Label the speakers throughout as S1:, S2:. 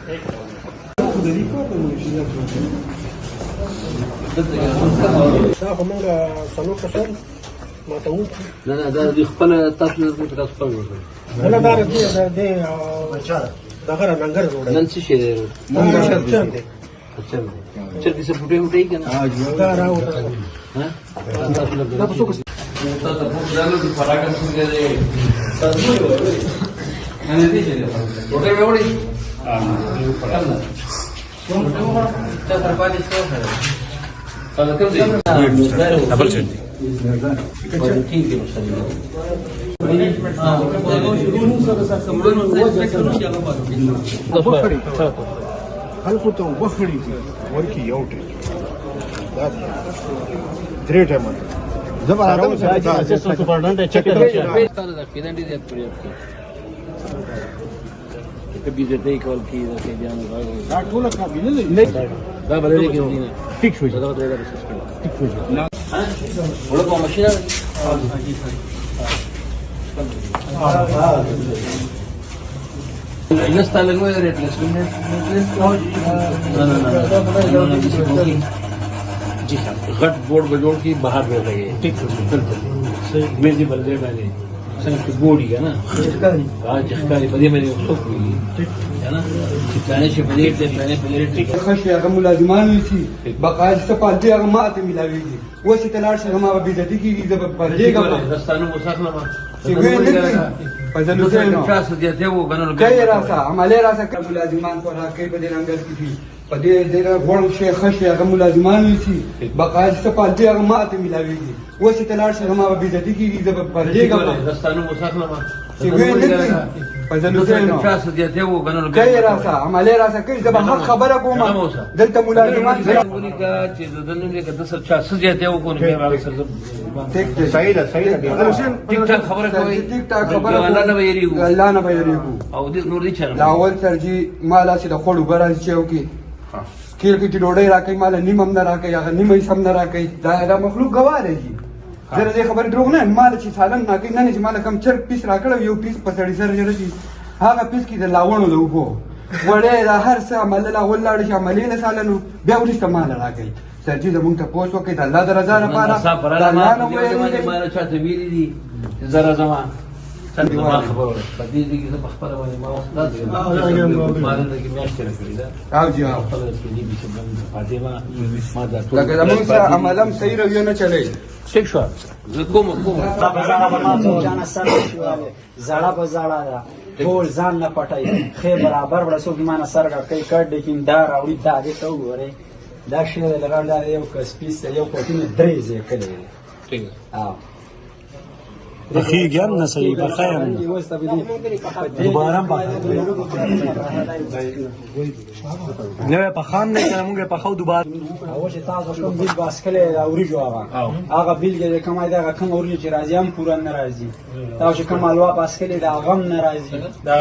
S1: دا خو موږ څلور کسان ماتوو.
S2: نه نه دا د خپله تاسو نه تاسو خپل وکړئ.
S1: نه دا د دغه ننګر روډ
S2: نن څه شی دی؟
S1: چرچن دی.
S2: چرګ څه پټې وټې که نه؟
S1: دا راوړه.
S2: دا په څو کس تاسو په ځانو د فراغت څنګه دی؟ تاسو وایئ نه دې چې وټې وړي څه تر باندې څه سره تاسو کوم دی؟ ډبل چټ دی. ټیک دی ماشاءالله.
S3: خلکو ته وخړي ورکی یو ټی دا درې ټیمه زبردست سپارډنټ چک
S2: دا پیدانډي دې پریاپ کبي دې دې کول کی دا کې جام
S3: دا ټول کابل نه
S2: دا بدلې کې نه
S3: ټیک شو
S2: دا درې دا سسپند
S3: ټیک شو
S2: وړو په ماشینه no está la nueva de जी हाँ घट बोर्ड बजोड़ की बाहर रह गए ठीक है मेरी बल्ले मैंने संग बोर्ड ही है ना हाँ जिसका बदे मैंने उसको है ना चिताने से बदे मैंने पहले ठीक है
S4: خشي هغه ملازمان وسی بقای سپالتي هغه ماته ملاويږي وسی تلار شه هغه بيزتي کیږي د پردېګه
S2: دستانو مسافر ما
S4: چې وې نه پزلو ته نو
S2: تاسو دې ته وګڼل
S4: کای راسا عمله راسا ملازمان پر راکې په دې ننګر کې په دې دغه غوړ شي خشي هغه ملازمان وسی بقای سپالتي هغه ماته ملاويږي وسی تلار شه هغه بيزتي کیږي د پردېګه
S2: دستانو مسافر ما
S4: چې وې نه پزلو ته نو
S2: تاسو دې ته وګڼل
S4: کای راسا عمله راسا کوي زه به حق خبره کوم دلته ملازمان
S2: ونی کا چې دنه دې کده سر چا سجه ته وکړو مې راغلی سر
S4: ټیک دی
S3: صحیح ده
S2: ټیک ټاک خبره کوي
S4: ټیک ټاک خبره
S2: الله نه ویریږي
S4: الله نه ویریږي
S2: او دې نور دي چر
S4: لاول ترجی مالا چې د خوړو برا چيو کې کیر کې ډوډۍ راکې مال نیم هم نه راکې هغه نیم یې سم نه راکې دا مخلوق گواه دی زره دې خبر دروغ نه مال چې سالم نه کې نه چې مال کم چر پیس راکړو یو پیس په سړی سره جوړ شي هغه پیس کې د لاوونو له وبو وړه دا هر څه عمل لا ولاړ شي عملي له سالنو بیا ورې استعمال راکې سرجی زمونږ ته پوسټ وکړي د الله درزا لپاره
S2: د الله نه ویلي مال چاته ویلي دي زره زما څنګه ما خبره په دې کې څه خبره وایي ما وخت مال نه کې میاشتې راکړي دا
S4: او جی
S2: خپل کې دي چې فاطمه ما دا
S4: لکه زمونږ سره عملم صحیح رویه نه چلے
S2: ٹھیک شو زه کوم
S5: دا بازار به ما څو جانا سره شواله زړه په زړه دا ټول ځان نه پټای خې برابر وړ څو ما نه سره کوي کډ کین دا راوړي دا دې ته وره دا شی لګړ دا یو کس پیس یو کوټینه درې ځای کړی
S2: ٹھیک
S5: اه
S3: اخیږي هم نه صحیح په خیر دوباره نه په خام نه کوم په خو دوباره
S5: او چې تاسو کوم بیل باسکله اوریجو هغه بیل کې کومه دا کوم اوریجو چې راځي هم پورا نه راځي تاسو کوم الوا باسکله دا غم نه راځي
S3: دا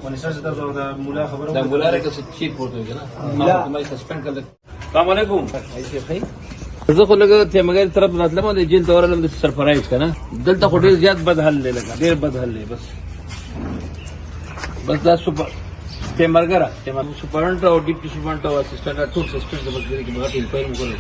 S3: ونیسه تاسو دا مولا خبره
S2: دا مولا رکه څه چی پورته کنه ما کومه سسپند کړل السلام علیکم زه خو لګه ته مګر طرف راتلم د جیل دور لم سرپرایز کنه دلته خو ډیر زیات بد حل لګا ډیر بد حل بس دا سپر ته مرګره ته سپرنټ او ډیپټي سپرنټ او اسسټنټ ټول سسپند د بګری کې مګر په پیل وکړل